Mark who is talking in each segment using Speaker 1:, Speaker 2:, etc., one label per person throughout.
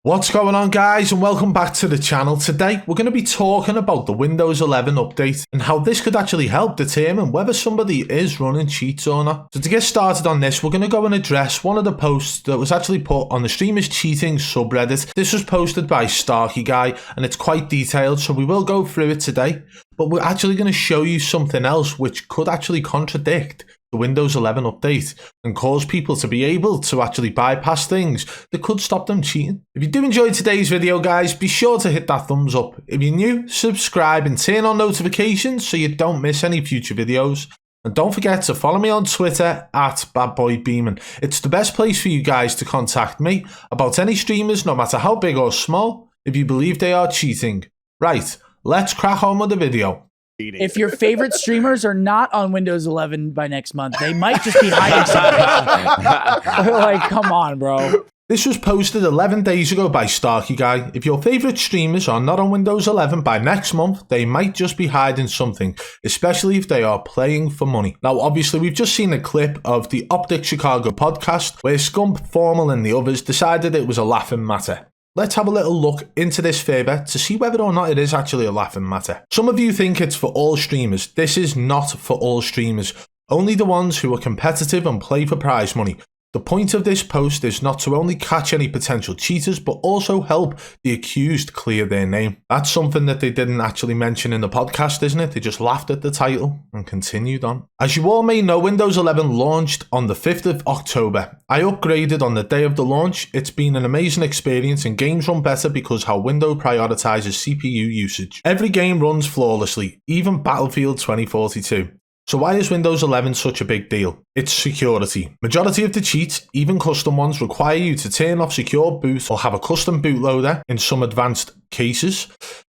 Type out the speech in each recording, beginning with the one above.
Speaker 1: What's going on, guys, and welcome back to the channel. Today we're going to be talking about the Windows 11 update and how this could actually help determine whether somebody is running cheats or not. So to get started on this, we're going to go and address one of the posts that was actually put on the Streamers Cheating subreddit. This was posted by Starkey Guy and it's quite detailed, so we will go through it today, but we're actually going to show you something else which could actually contradict the Windows 11 update and cause people to be able to actually bypass things that could stop them cheating. If you do enjoy today's video, guys, be sure to hit that thumbs up. If you're new, subscribe and turn on notifications so you don't miss any future videos. And don't forget to follow me on Twitter at Badboy Beaman. It's the best place for you guys to contact me about any streamers, no matter how big or small, if you believe they are cheating. Right, let's crack on with the video.
Speaker 2: If your favorite streamers are not on Windows 11 by next month, they might just be hiding something. Like, come on, bro.
Speaker 1: This was posted 11 days ago by Starkey Guy. If your favorite streamers are not on Windows 11 by next month, they might just be hiding something, especially if they are playing for money. Now, obviously, we've just seen a clip of the Optic Chicago podcast where Scump, Formal and the others decided it was a laughing matter. Let's have a little look into this further to see whether or not it is actually a laughing matter. Some of you think it's for all streamers. This is not for all streamers. Only the ones who are competitive and play for prize money. The point of this post is not to only catch any potential cheaters, but also help the accused clear their name. That's something that they didn't actually mention in the podcast, isn't it? They just laughed at the title and continued on. As you all may know, Windows 11 launched on the 5th of October. I upgraded on the day of the launch. It's been an amazing experience and games run better because how Windows prioritizes CPU usage. Every game runs flawlessly, even Battlefield 2042. So why is Windows 11 such a big deal? It's security. Majority of the cheats, even custom ones, require you to turn off secure boot or have a custom bootloader in some advanced cases,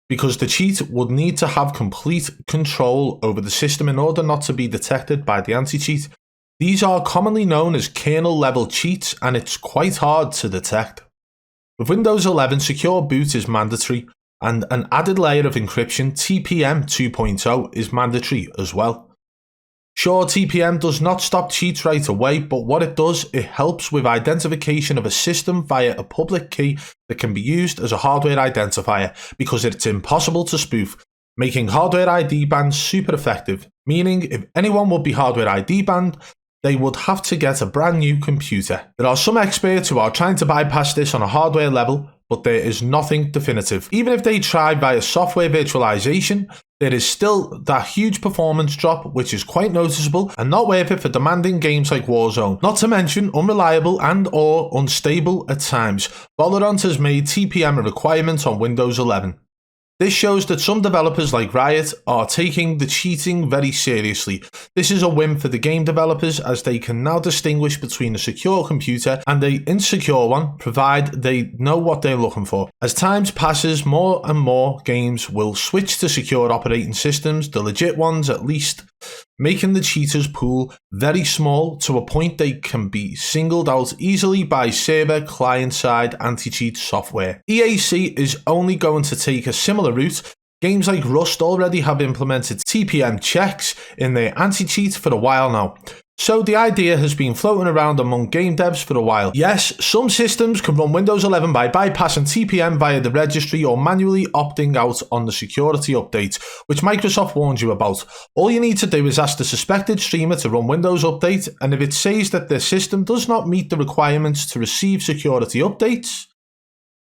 Speaker 1: because the cheat would need to have complete control over the system in order not to be detected by the anti-cheat. These are commonly known as kernel level cheats and it's quite hard to detect. With Windows 11, secure boot is mandatory and an added layer of encryption, TPM 2.0, is mandatory as well. Sure, TPM does not stop cheats right away, but what it does, it helps with identification of a system via a public key that can be used as a hardware identifier because it's impossible to spoof, making hardware ID bans super effective, meaning if anyone would be hardware ID banned, they would have to get a brand new computer. There are some experts who are trying to bypass this on a hardware level, but there is nothing definitive. Even if they try via software virtualization, there is still that huge performance drop which is quite noticeable and not worth it for demanding games like Warzone. Not to mention unreliable and or unstable at times. Valorant has made TPM a requirement on Windows 11. This shows that some developers like Riot are taking the cheating very seriously. This is a win for the game developers as they can now distinguish between a secure computer and an insecure one, provided they know what they're looking for. As time passes, more and more games will switch to secure operating systems, the legit ones at least, making the cheaters pool very small to a point they can be singled out easily by server client-side anti-cheat software. EAC is only going to take a similar route. Games like Rust already have implemented TPM checks in their anti-cheat for a while now. So the idea has been floating around among game devs for a while. Yes, some systems can run Windows 11 by bypassing TPM via the registry or manually opting out on the security update, which Microsoft warned you about. All you need to do is ask the suspected streamer to run Windows Update, and if it says that their system does not meet the requirements to receive security updates,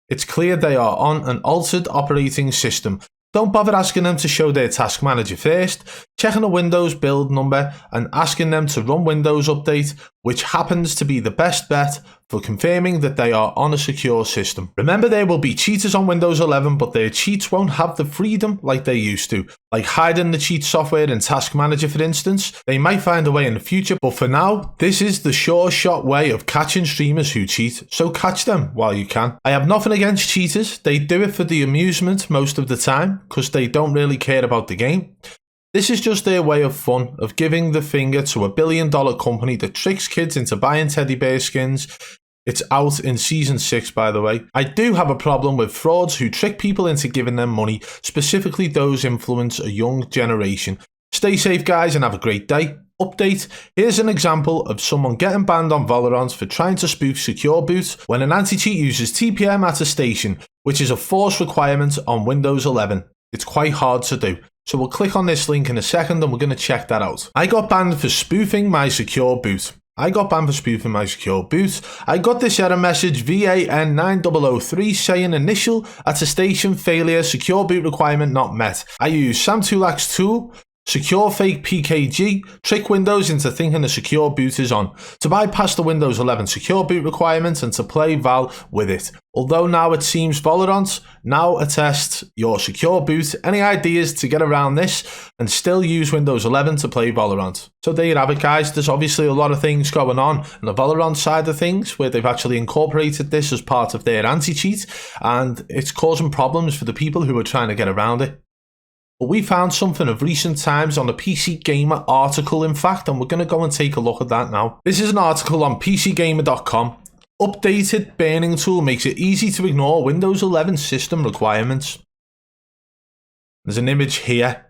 Speaker 1: it's clear they are on an altered operating system. Don't bother asking them to show their task manager first, checking a Windows build number and asking them to run Windows Update, which happens to be the best bet for confirming that they are on a secure system. Remember, there will be cheaters on Windows 11, but their cheats won't have the freedom like they used to. Like hiding the cheat software in Task Manager, for instance. They might find a way in the future, but for now, this is the sure shot way of catching streamers who cheat, so catch them while you can. I have nothing against cheaters. They do it for the amusement most of the time, because they don't really care about the game. This is just their way of fun, of giving the finger to $1 billion company that tricks kids into buying teddy bear skins. It's out in Season 6, by the way. I do have a problem with frauds who trick people into giving them money, specifically those influence a young generation. Stay safe, guys, and have a great day. Update. Here's an example of someone getting banned on Valorant for trying to spoof secure boot when an anti-cheat uses TPM at a station, which is a forced requirement on Windows 11. It's quite hard to do. So we'll click on this link in a second and we're going to check that out. I got banned for spoofing my secure boot. I got this error message VAN9003 saying initial attestation failure, secure boot requirement not met. I use Samtulak's tool, secure fake PKG, trick Windows into thinking the secure boot is on, to bypass the Windows 11 secure boot requirement and to play Val with it. Although now it seems Valorant now attests your secure boot. Any ideas to get around this and still use Windows 11 to play Valorant? So there you have it, guys. There's obviously a lot of things going on the Valorant side of things where they've actually incorporated this as part of their anti-cheat, and it's causing problems for the people who are trying to get around it. But we found something of recent times on the PC Gamer article, in fact, and we're going to go and take a look at that now. This is an article on PCGamer.com. Updated burning tool makes it easy to ignore Windows 11 system requirements. There's an image here.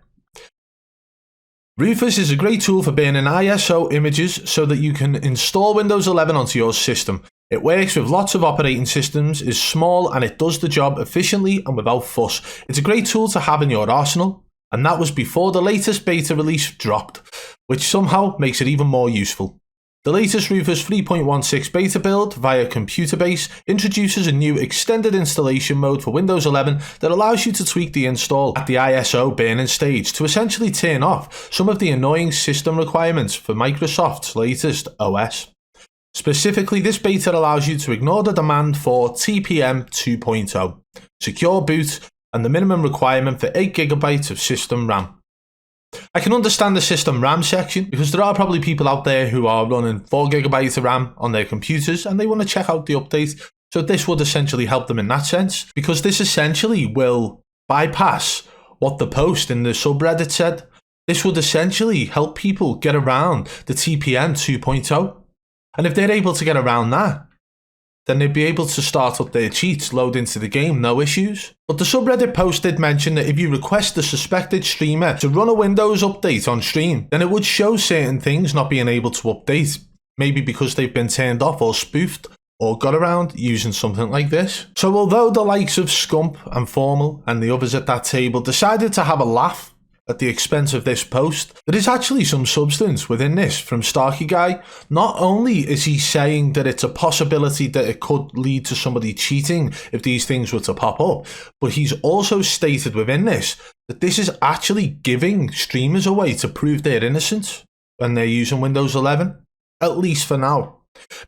Speaker 1: Rufus is a great tool for burning ISO images so that you can install Windows 11 onto your system. It works with lots of operating systems, is small, and it does the job efficiently and without fuss. It's a great tool to have in your arsenal, and that was before the latest beta release dropped, which somehow makes it even more useful. The latest Rufus 3.16 beta build via Computer Base introduces a new extended installation mode for Windows 11 that allows you to tweak the install at the ISO burning stage to essentially turn off some of the annoying system requirements for Microsoft's latest OS. Specifically, this beta allows you to ignore the demand for TPM 2.0, secure boot, and the minimum requirement for 8GB of system RAM. I can understand the system RAM section because there are probably people out there who are running 4GB of RAM on their computers and they want to check out the update. So this would essentially help them in that sense, because this essentially will bypass what the post in the subreddit said. This would essentially help people get around the TPM 2.0. And if they're able to get around that, then they'd be able to start up their cheats, load into the game, no issues. But the subreddit post did mention that if you request the suspected streamer to run a Windows update on stream, then it would show certain things not being able to update, maybe because they've been turned off or spoofed or got around using something like this. So although the likes of Scump and Formal and the others at that table decided to have a laugh at the expense of this post, there is actually some substance within this from Starkey Guy. Not only is he saying that it's a possibility that it could lead to somebody cheating if these things were to pop up, but he's also stated within this that this is actually giving streamers a way to prove their innocence when they're using Windows 11, at least for now.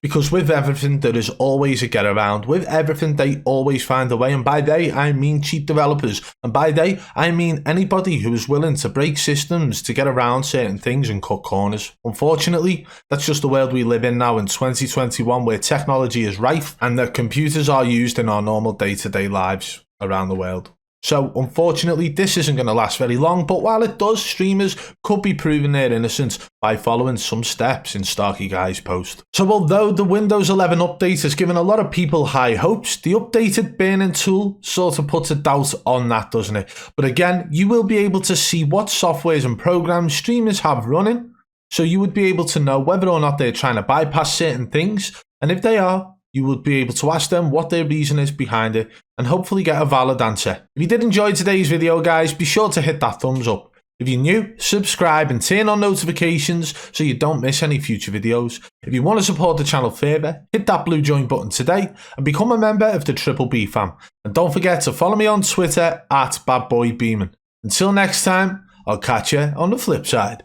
Speaker 1: Because with everything, there is always a get around. With everything, they always find a way. And by they, I mean cheat developers. And by they, I mean anybody who is willing to break systems to get around certain things and cut corners. Unfortunately, that's just the world we live in now in 2021, where technology is rife and that computers are used in our normal day-to-day lives around the world. So unfortunately, this isn't going to last very long, but while it does, streamers could be proving their innocence by following some steps in Starkey Guy's post. So although the Windows 11 update has given a lot of people high hopes, the updated burning tool sort of puts a doubt on that, doesn't it? But again, you will be able to see what softwares and programs streamers have running, so you would be able to know whether or not they're trying to bypass certain things, and if they are, you would be able to ask them what their reason is behind it and hopefully get a valid answer. If you did enjoy today's video, guys, be sure to hit that thumbs up. If you're new, subscribe and turn on notifications so you don't miss any future videos. If you want to support the channel further, hit that blue join button today and become a member of the Triple B fam. And don't forget to follow me on Twitter at Badboy Beaman. Until next time, I'll catch you on the flip side.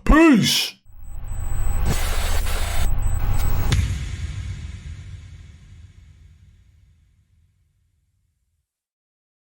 Speaker 1: Peace!